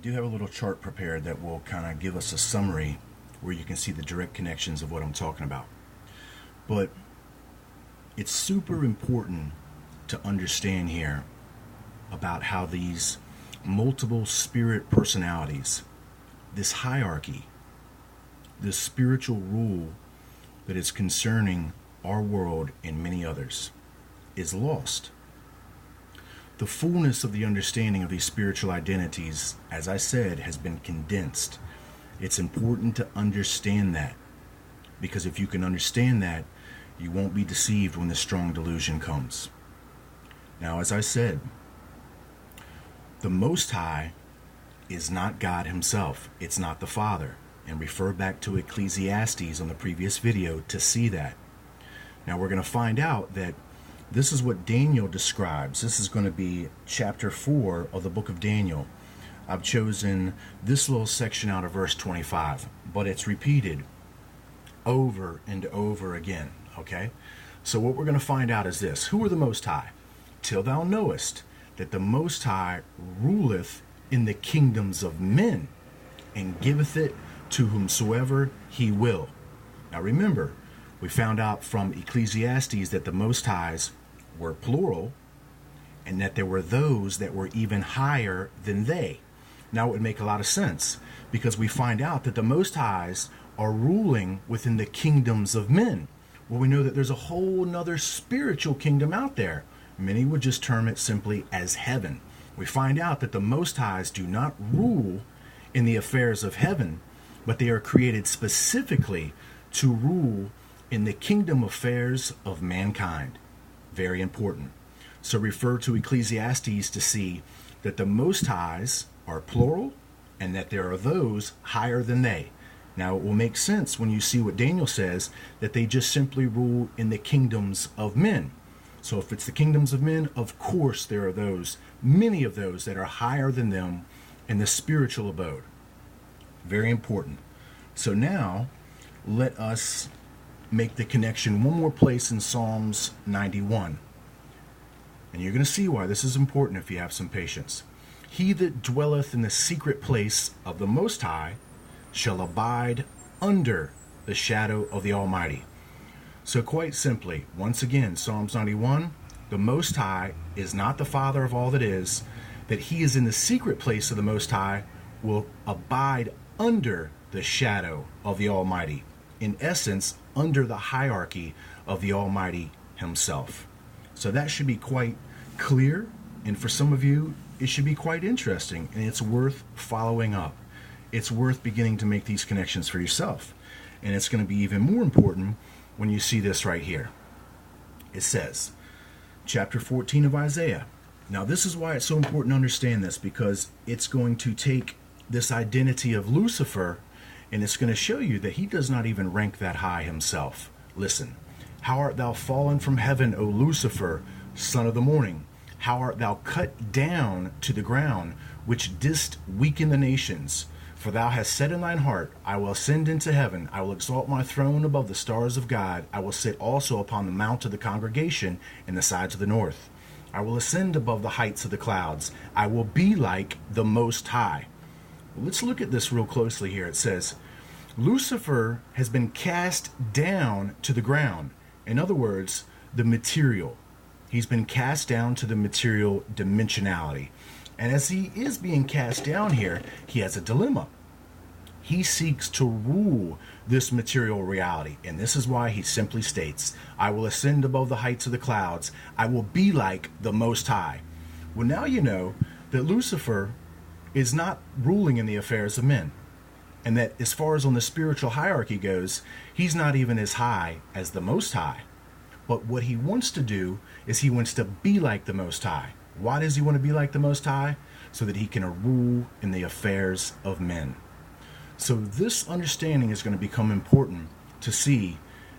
do have a little chart prepared that will kind of give us a summary where you can see the direct connections of what I'm talking about. But it's super important to understand here about how these multiple spirit personalities, this hierarchy, this spiritual rule that is concerning our world and many others, is lost. The fullness of the understanding of these spiritual identities, as I said, has been condensed. It's important to understand that, because if you can understand that, you won't be deceived when the strong delusion comes. Now, as I said, the Most High is not God himself. It's not the Father. And refer back to Ecclesiastes on the previous video to see that. Now, we're going to find out that this is what Daniel describes. This is going to be chapter 4 of the book of Daniel. I've chosen this little section out of verse 25, but it's repeated over and over again, okay? So what we're going to find out is this. Who are the Most High? Till thou knowest that the Most High ruleth in the kingdoms of men, and giveth it to whomsoever he will. Now remember, we found out from Ecclesiastes that the Most Highs were plural, and that there were those that were even higher than they. Now it would make a lot of sense, because we find out that the Most Highs are ruling within the kingdoms of men. Well, we know that there's a whole nother spiritual kingdom out there. Many would just term it simply as heaven. We find out that the Most Highs do not rule in the affairs of heaven, but they are created specifically to rule in the kingdom affairs of mankind. Very important. So refer to Ecclesiastes to see that the Most Highs are plural, and that there are those higher than they. Now it will make sense when you see what Daniel says, that they just simply rule in the kingdoms of men. So if it's the kingdoms of men, of course there are those, many of those that are higher than them in the spiritual abode. Very important. So now let us make the connection one more place in Psalms 91. And you're going to see why this is important if you have some patience. He that dwelleth in the secret place of the Most High shall abide under the shadow of the Almighty. So quite simply, once again, Psalms 91, the Most High is not the Father of all that is, that he is in the secret place of the Most High, will abide under the shadow of the Almighty. In essence, under the hierarchy of the Almighty himself. So that should be quite clear, and for some of you, it should be quite interesting, and it's worth following up. It's worth beginning to make these connections for yourself. And it's going to be even more important when you see this right here. It says, chapter 14 of Isaiah. Now this is why it's so important to understand this, because it's going to take this identity of Lucifer, and it's going to show you that he does not even rank that high himself. Listen. How art thou fallen from heaven, O Lucifer, son of the morning? How art thou cut down to the ground, which didst weaken the nations? For thou hast said in thine heart, I will ascend into heaven, I will exalt my throne above the stars of God, I will sit also upon the mount of the congregation in the sides of the north. I will ascend above the heights of the clouds, I will be like the Most High. Well, let's look at this real closely here. It says, Lucifer has been cast down to the ground. In other words, the material. He's been cast down to the material dimensionality. And as he is being cast down here, he has a dilemma. He seeks to rule this material reality. And this is why he simply states, I will ascend above the heights of the clouds. I will be like the Most High. Well, now you know that Lucifer is not ruling in the affairs of men. And that as far as on the spiritual hierarchy goes, he's not even as high as the Most High. But what he wants to do is he wants to be like the Most High. Why does he want to be like the Most High? So that he can rule in the affairs of men. So this understanding is going to become important to see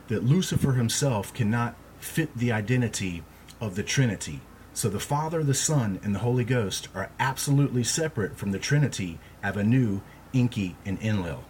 that Lucifer himself cannot fit the identity of the Trinity. So the Father, the Son, and the Holy Ghost are absolutely separate from the Trinity, Avanu, Enki, and Enlil.